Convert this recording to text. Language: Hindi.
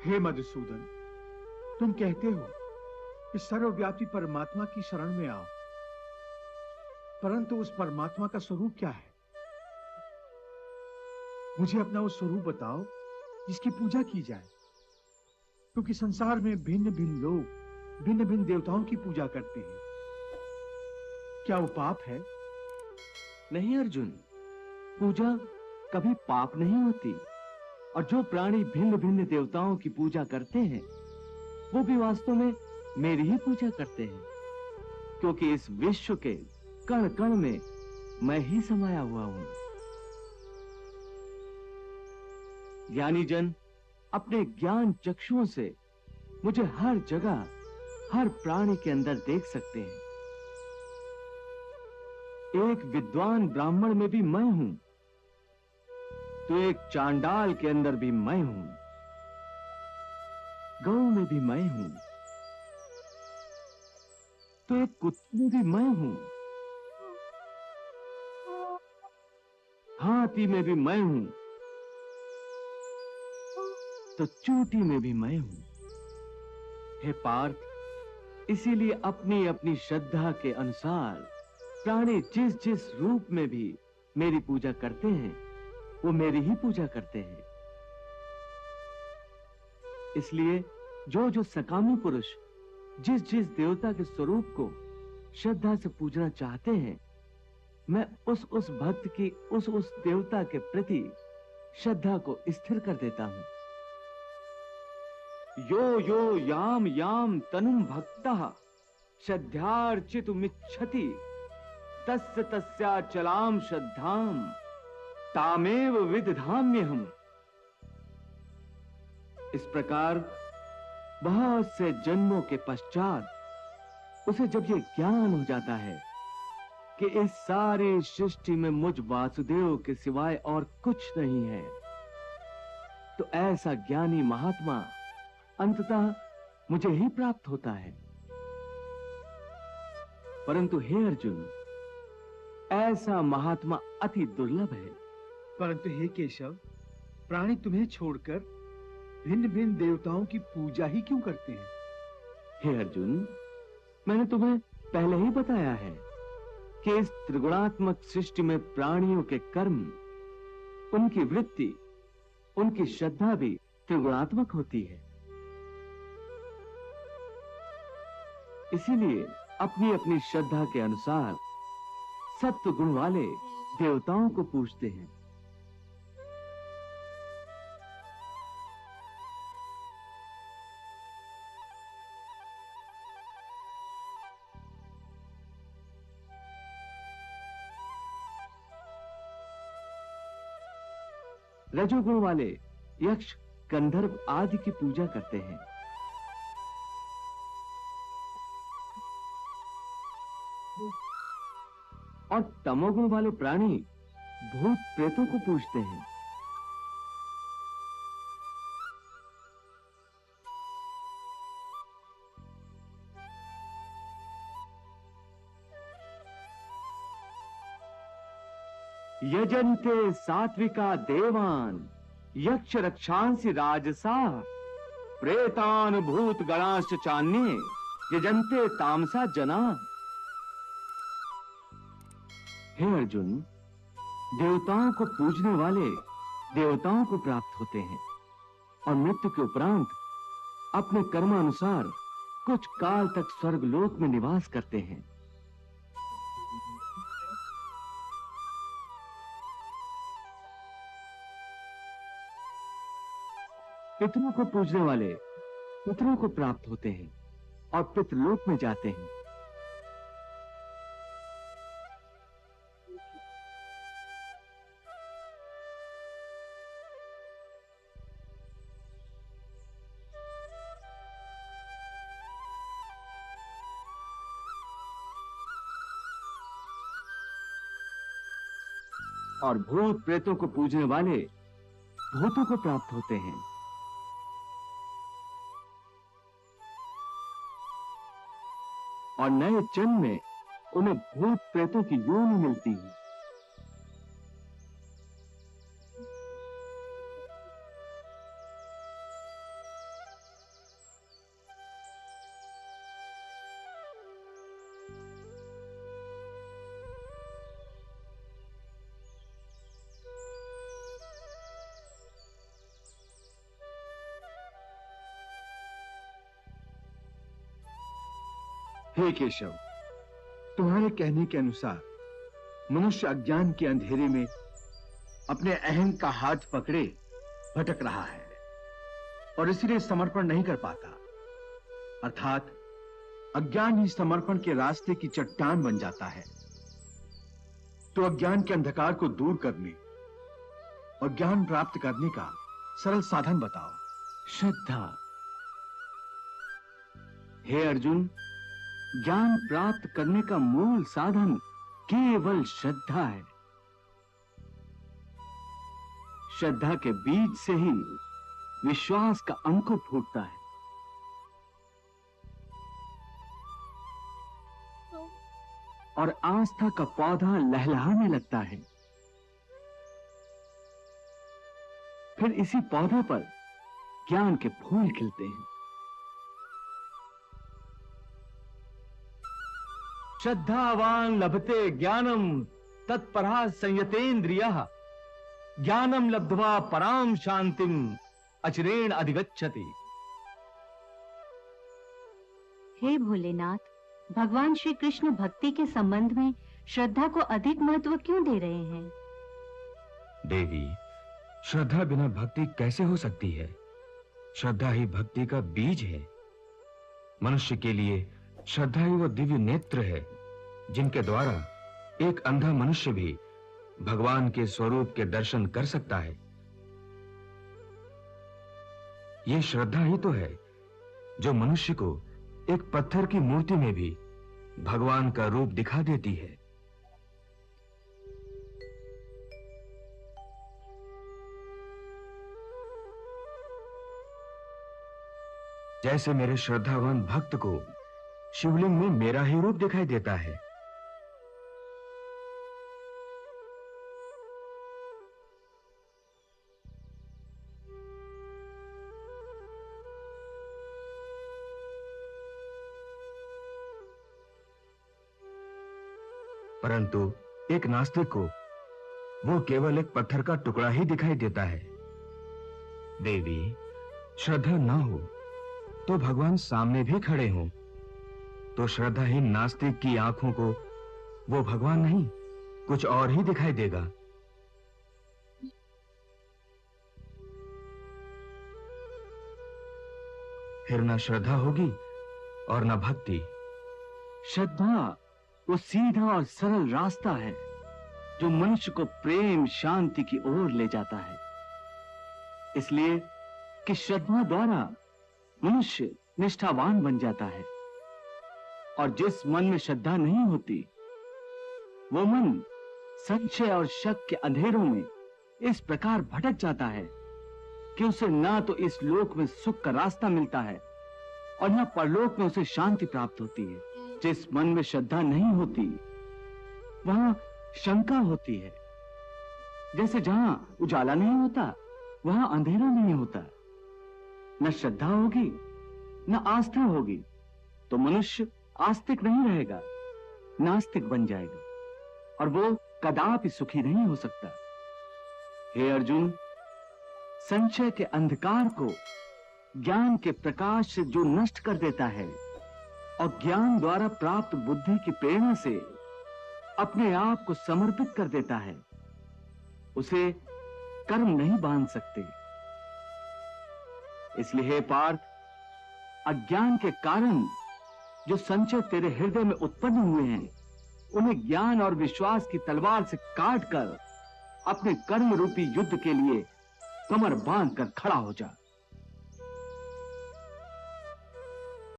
हे मधुसूदन, तुम कहते हो कि सर्वव्यापी परमात्मा की शरण में आओ, परंतु उस परमात्मा का स्वरूप क्या है? मुझे अपना वो स्वरूप बताओ जिसकी पूजा की जाए, क्योंकि संसार में भिन्न भिन्न लोग भिन्न भिन्न देवताओं की पूजा करते हैं। क्या वो पाप है? नहीं अर्जुन, पूजा कभी पाप नहीं होती। और जो प्राणी भिन्न भिन्न देवताओं की पूजा करते हैं वो भी वास्तव में मेरी ही पूजा करते हैं, क्योंकि इस विश्व के कण कण में मैं ही समाया हुआ हूं। ज्ञानी जन अपने ज्ञान चक्षुओं से मुझे हर जगह हर प्राणी के अंदर देख सकते हैं। एक विद्वान ब्राह्मण में भी मैं हूं, तो एक चांडाल के अंदर भी मैं हूं, गौ में भी मैं हूं, तो एक कुत्ते में भी मैं हूं, हाथी में भी मैं हूं, तो चूंटी में भी मैं हूं। हे पार्थ, इसीलिए अपनी अपनी श्रद्धा के अनुसार प्राणी जिस जिस रूप में भी मेरी पूजा करते हैं वो मेरी ही पूजा करते हैं। इसलिए जो जो सकामी पुरुष जिस जिस देवता के स्वरूप को श्रद्धा से पूजना चाहते हैं, मैं उस भक्त की उस देवता के प्रति श्रद्धा को स्थिर कर देता हूं। यो यो याम याम तनुम भक्तः श्रद्धार्चितुमिच्छति तस्य तस्याचलाम श्रद्धाम तामेव विदधाम्यहम्। इस प्रकार बहुत से जन्मों के पश्चात उसे जब ये ज्ञान हो जाता है कि इस सारी सृष्टि में मुझ वासुदेव के सिवाय और कुछ नहीं है, तो ऐसा ज्ञानी महात्मा अंततः मुझे ही प्राप्त होता है। परंतु हे अर्जुन, ऐसा महात्मा अति दुर्लभ है। परंतु हे केशव, प्राणी तुम्हें छोड़कर भिन्न भिन्न देवताओं की पूजा ही क्यों करते हैं? हे अर्जुन, मैंने तुम्हें पहले ही बताया है कि इस त्रिगुणात्मक सृष्टि में प्राणियों के कर्म, उनकी वृत्ति, उनकी श्रद्धा भी त्रिगुणात्मक होती है। इसीलिए अपनी अपनी श्रद्धा के अनुसार सत्व गुण वाले देवताओं को पूजते हैं। रजोगुण वाले यक्ष, गंधर्व आदि की पूजा करते हैं। और तमोगुण वाले प्राणी भूत प्रेतों को पूजते हैं। यजन्ते सात्विका देवान यक्ष रक्षांसि राजसा प्रेतान भूत गणाश्च चान्ये यजन्ते तामसा जना। हे अर्जुन, देवताओं को पूजने वाले देवताओं को प्राप्त होते हैं और मृत्यु के उपरांत अपने कर्मानुसार कुछ काल तक स्वर्गलोक में निवास करते हैं। पितरों को पूजने वाले पितरों को प्राप्त होते हैं और पितृलोक में जाते हैं। और भूत प्रेतों को पूजने वाले भूतों को प्राप्त होते हैं। और नए जन्म में उन्हें भूत प्रेतों की योनि मिलती है। हे केशव, तुम्हारे कहने के अनुसार मनुष्य अज्ञान के अंधेरे में अपने अहम का हाथ पकड़े भटक रहा है और इसलिए समर्पण नहीं कर पाता, अर्थात अज्ञान ही समर्पण के रास्ते की चट्टान बन जाता है। तो अज्ञान के अंधकार को दूर करने और ज्ञान प्राप्त करने का सरल साधन बताओ। श्रद्धा। हे अर्जुन, ज्ञान प्राप्त करने का मूल साधन केवल श्रद्धा है। श्रद्धा के बीज से ही विश्वास का अंकुर फूटता है। और आस्था का पौधा लहलहाने लगता है। फिर इसी पौधे पर ज्ञान के फूल खिलते हैं। श्रद्धावान लभते ज्ञानम तत्परा संयतेन्द्रियः ज्ञानम लब्ध्वा पराम शांतिम अचिरेण अधिगच्छति। हे भोलेनाथ, भगवान श्री कृष्ण भक्ति के संबंध में श्रद्धा को अधिक महत्व क्यों दे रहे हैं? देवी, श्रद्धा बिना भक्ति कैसे हो सकती है? श्रद्धा ही भक्ति का बीज है। मनुष्य के लिए श्रद्धा ही वो दिव्य नेत्र है जिनके द्वारा एक अंधा मनुष्य भी भगवान के स्वरूप के दर्शन कर सकता है। ये श्रद्धा ही तो है जो मनुष्य को एक पत्थर की मूर्ति में भी भगवान का रूप दिखा देती है। जैसे मेरे श्रद्धावान भक्त को शिवलिंग में मेरा ही रूप दिखाई देता है। परंतु एक नास्तिक को वो केवल एक पत्थर का टुकड़ा ही दिखाई देता है। देवी, श्रद्धा ना हो तो भगवान सामने भी खड़े हों तो श्रद्धाहीन नास्तिक की आंखों को वो भगवान नहीं कुछ और ही दिखाई देगा। फिर ना श्रद्धा होगी और ना भक्ति। श्रद्धा वो सीधा और सरल रास्ता है जो मनुष्य को प्रेम शांति की ओर ले जाता है। इसलिए कि श्रद्धा द्वारा मनुष्य निष्ठावान बन जाता है। और जिस मन में श्रद्धा नहीं होती वो मन संशय और शक के अंधेरों में इस प्रकार भटक जाता है कि उसे ना तो इस लोक में सुख का रास्ता मिलता है और ना परलोक में उसे शांति प्राप्त होती है। जिस मन में श्रद्धा नहीं होती वहां शंका होती है। जैसे जहां उजाला नहीं होता वहां अंधेरा नहीं होता। न श्रद्धा होगी न आस्था होगी तो मनुष्य आस्तिक नहीं रहेगा, नास्तिक बन जाएगा और वो कदापि सुखी नहीं हो सकता। हे अर्जुन, संशय के अंधकार को ज्ञान के प्रकाश से जो नष्ट कर देता है और ज्ञान द्वारा प्राप्त बुद्धि की प्रेरणा से अपने आप को समर्पित कर देता है, उसे कर्म नहीं बांध सकते। इसलिए हे पार्थ, अज्ञान के कारण जो संशय तेरे हृदय में उत्पन्न हुए हैं उन्हें ज्ञान और विश्वास की तलवार से काट कर अपने कर्म रूपी युद्ध के लिए कमर बांध कर खड़ा हो जा।